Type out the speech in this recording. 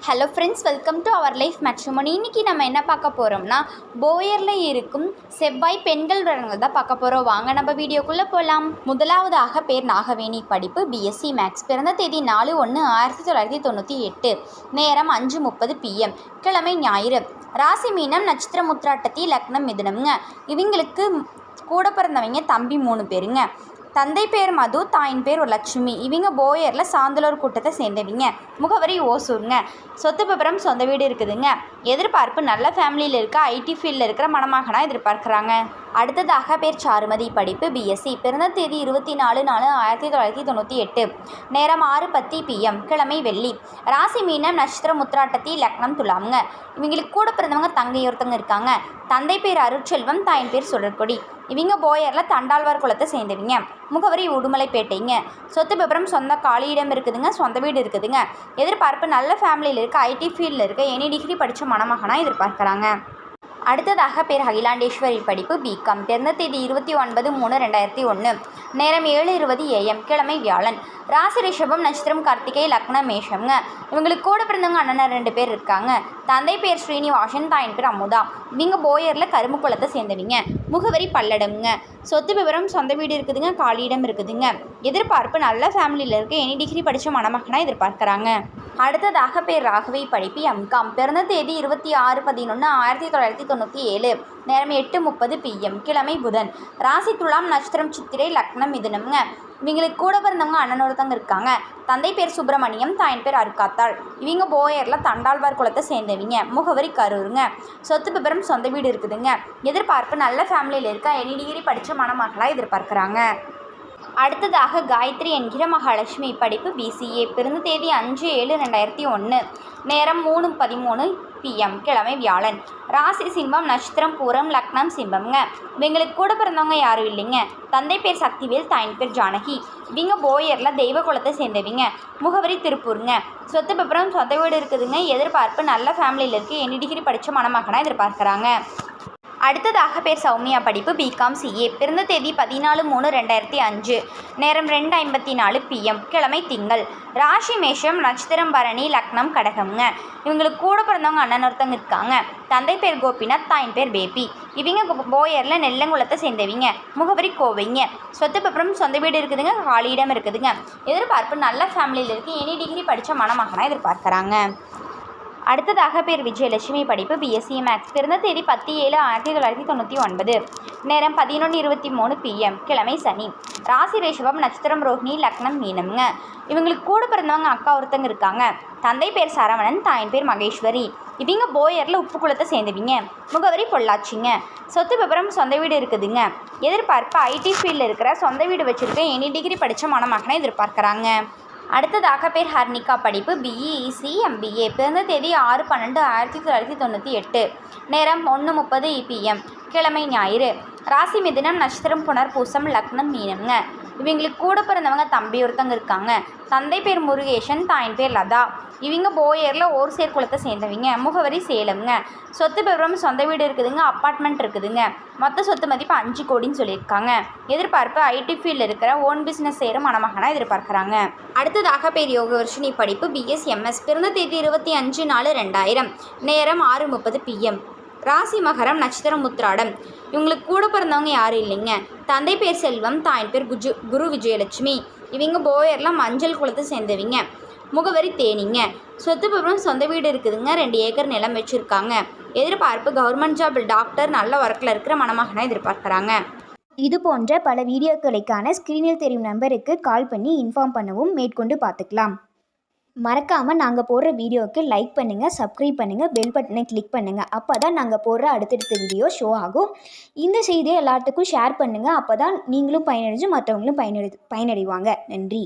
Hello friends, welcome to our life matrimony. இன்றைக்கி நம்ம என்ன பார்க்க போகிறோம்னா, போயரில் இருக்கும் செவ்வாய் பெண்கள் வரங்கள் தான் பார்க்க போகிறோம். வாங்க நம்ம வீடியோக்குள்ளே போகலாம். முதலாவதாக பேர் நாகவேணி, படிப்பு பிஎஸ்சி மேக்ஸ், பிறந்த தேதி 4/1/1998, நேரம் 5:30 PM, கிழமை ஞாயிறு, ராசி மீனம், நட்சத்திரம் உத்திராட்டத்தி, லக்னம் மிதுனம்ங்க. இவங்களுக்கு கூட பிறந்தவங்க தம்பி 3 பேருங்க. தந்தை பேர் மது, தாயின் பேர் லட்சுமி. இவங்க போயரில் சாந்தலூர் கூட்டத்தை சேர்ந்தவங்க. முகவரி ஓசூருங்க. சொத்து விபரம் சொந்த வீடு இருக்குதுங்க. எதிர்பார்ப்பு நல்ல ஃபேமிலியில் இருக்க ஐடி ஃபீல்டில் இருக்கிற மணமகனாக எதிர்பார்க்குறாங்க. அடுத்ததாக பேர் சாருமதி, படிப்பு பிஎஸ்சி, பிறந்த தேதி 24/4/1998, நேரம் 6:10 PM, கிழமை வெள்ளி, ராசி மீனம், நட்சத்திரம் உத்திராட்டத்தி, லக்னம் துலாம்ங்க. இவங்களுக்கு கூட பிறந்தவங்க தங்கை ஒருத்தவங்க இருக்காங்க. தந்தை பேர் அருட்செல்வம், தாயின் பேர் சுடற்கொடி. இவங்க போயரில் தண்டாழ்வார் குலத்தை சேர்ந்தவங்க. முகவரி உடுமலைப்பேட்டைங்க. சொத்து விபரம் சொந்த காலியிடம் இருக்குதுங்க. சொந்த வீடு இருக்குதுங்க. எதிர்பார்ப்பு நல்ல ஃபேமிலியில் இருக்க ஐடி ஃபீல்டில் இருக்க எனி டிகிரி படித்த மணமகனாக எதிர்பார்க்குறாங்க. அடுத்ததாக பேர் அகிலாண்டேஸ்வரி, படிப்பு பிகாம், பிறந்த தேதி 29/3/2001, நேரம் 7:20 AM, கிழமை வியாழன், ராசி ரிஷபம், நட்சத்திரம் கார்த்திகை, லக்னம் மேஷம்ங்க. இவங்களுக்கு கூட பிறந்தவங்க அண்ணன் 2 பேர் இருக்காங்க. தந்தை பேர் ஸ்ரீனிவாசன், தாயின் பேர் அமுதா. இவங்க போயரில் கரும்பு குளத்தை சேர்ந்தவங்க. முகவரி பல்லடம்ங்க. சொத்து விவரம் சொந்த வீடு இருக்குதுங்க. காலியிடம் இருக்குதுங்க. எதிர்பார்ப்பு நல்ல ஃபேமிலியில் இருக்க எனி டிகிரி படித்த மணமகனாக எதிர்பார்க்குறாங்க. அடுத்ததாக பேர் ராகவி, படிப்பு எம்காம், பிறந்த தேதி 26/11/1997, நேரம் 8:30 PM, கிழமை புதன், ராசி துலாம், நட்சத்திரம் சித்திரை, லக்னம் மிதுனம்ங்க. இவங்களுக்கு கூட பிறந்தவங்க அண்ணன் ஒருத்தவங்க இருக்காங்க. தந்தை பேர் சுப்பிரமணியம், தாயின் பேர் அருக்காத்தாள். இவங்க போயரில் தண்டாழ்வார் குலத்தை சேர்ந்தவங்க. முகவரி கரூருங்க. சொத்து விபரம் சொந்த வீடு இருக்குதுங்க. எதிர்பார்ப்பு நல்ல ஃபேமிலியில் இருக்க எனி டிகிரி படித்த மணமகளாக எதிர்பார்க்குறாங்க. அடுத்ததாக காயத்ரி என்கிற மகாலட்சுமி, படிப்பு பிசிஏ, பிறந்த தேதி 5/7/2001, நேரம் 3:13 PM, கிழமை வியாழன், ராசி சிம்மம், நட்சத்திரம் பூரம், லக்னம் சிம்மம்ங்க. இவங்களுக்கு கூட பிறந்தவங்க யாரும் இல்லைங்க. தந்தை பேர் சக்திவேல், தாயின் பேர் ஜானகி. இவங்க போயரில் தெய்வ குலத்தை சேர்ந்தவங்க. முகவரி திருப்பூருங்க. சொத்து விபரம் சொந்த வீடு இருக்குதுங்க. எதிர்பார்ப்பு நல்ல ஃபேமிலியில் இருக்குது எனி டிகிரி படித்த மணமகனாக எதிர்பார்க்குறாங்க. அடுத்ததாக பேர் சௌமியா, படிப்பு பிகாம் சிஏ, பிறந்த தேதி 14/3/2005, நேரம் 2:54 PM, கிழமை திங்கள், ராசி மேஷம், நட்சத்திரம் பரணி, லக்னம் கடகம்ங்க. இவங்களுக்கு கூட பிறந்தவங்க அண்ணன் ஒருத்தவங்க இருக்காங்க. தந்தை பேர் கோபிநாத், தாயின் பேர் பேபி. இவங்க போயரில் நெல்லங்குளத்தை சேர்ந்தவங்க. முகவரி கோவைங்க. சொத்து பத்திரம் சொந்த வீடு இருக்குதுங்க. காலியிடம் இருக்குதுங்க. எதிர்பார்ப்பு நல்ல ஃபேமிலியில் இருக்குது எனி டிகிரி படித்த மணமகனாக எதிர்பார்க்குறாங்க. அடுத்ததாக பேர் விஜயலட்சுமி, படிப்பு பிஎஸ்சி மேக்ஸ், பிறந்த தேதி 10/7/1999, நேரம் 11:23 PM, கிழமை சனி, ராசி ரிஷபம், நட்சத்திரம் ரோஹிணி, லக்னம் மீனம்ங்க. இவங்களுக்கு கூட பிறந்தவங்க அக்கா ஒருத்தங்க இருக்காங்க. தந்தை பேர் சரவணன், தாயின் பேர் மகேஸ்வரி. இவங்க போயரில் உப்பு குளத்தை சேர்ந்தவங்க. முகவரி பொள்ளாச்சிங்க. சொத்து விபரம் சொந்த வீடு இருக்குதுங்க. எதிர்பார்ப்பு ஐடி ஃபீல்டில் இருக்கிற சொந்த வீடு வச்சுருக்க எனி டிகிரி படித்த மணமகனை எதிர்பார்க்குறாங்க. அடுத்ததாக பேர் ஹர்னிகா, படிப்பு பிஇசி MBA, பிறந்த தேதி 6/12/1998, நேரம் 1:30 PM, கிழமை ஞாயிறு, ராசி மிதுனம், நட்சத்திரம் புனர்பூசம், லக்னம் மீனம்ங்க. இவங்களுக்கு கூட பிறந்தவங்க தம்பி ஒருத்தங்க இருக்காங்க. தந்தை பேர் முருகேசன், தாயின் பேர் லதா. இவங்க போயரில் ஓர்சேர் குளத்தை சேர்ந்தவங்க. முகவரி சேலம்ங்க. சொத்து விவரம் சொந்த வீடு இருக்குதுங்க. அப்பார்ட்மெண்ட் இருக்குதுங்க. மொத்த சொத்து மதிப்பு 5 கோடின்னு சொல்லியிருக்காங்க. எதிர்பார்ப்பு ஐடி ஃபீல்டில் இருக்கிற ஓன் பிஸ்னஸ் செய்கிற மணமகனாக எதிர்பார்க்குறாங்க. அடுத்ததாக பேர் யோகவர்ஷினி, படிப்பு BSMS, பிறந்த தேதி 25/4/2000, நேரம் 6:30 PM, ராசி மகரம், நட்சத்திரம் உத்திராடம். இவங்களுக்கு கூட பிறந்தவங்க யாரும் இல்லைங்க. தந்தை பேர் செல்வம், தாயின் பேர் குரு விஜயலட்சுமி. இவங்க போயரில் மஞ்சள் குளத்தை சேர்ந்தவங்க. முகவரி தேனிங்க. சொத்து விவரம் சொந்த வீடு இருக்குதுங்க. 2 ஏக்கர் நிலம் வச்சுருக்காங்க. எதிர்பார்ப்பு கவர்மெண்ட் ஜாப், டாக்டர், நல்ல ஒர்க்கில் இருக்கிற மணமகனாக எதிர்பார்க்குறாங்க. இது போன்ற பல வீடியோக்களுக்கான ஸ்க்ரீனில் தெரியும் நம்பருக்கு கால் பண்ணி இன்ஃபார்ம் பண்ணவும் மேற்கொண்டு பார்த்துக்கலாம். மறக்காமல் நாங்கள் போடுற வீடியோவுக்கு லைக் பண்ணுங்கள், சப்ஸ்கிரைப் பண்ணுங்கள், பெல் பட்டனை கிளிக் பண்ணுங்கள். அப்போ தான் நாங்கள் போடுற அடுத்தடுத்த வீடியோ ஷோ ஆகும். இந்த செய்தியை எல்லாத்துக்கும் ஷேர் பண்ணுங்கள். அப்போ தான் நீங்களும் பயனடைஞ்சு மற்றவங்களும் பயனடைவாங்க. நன்றி.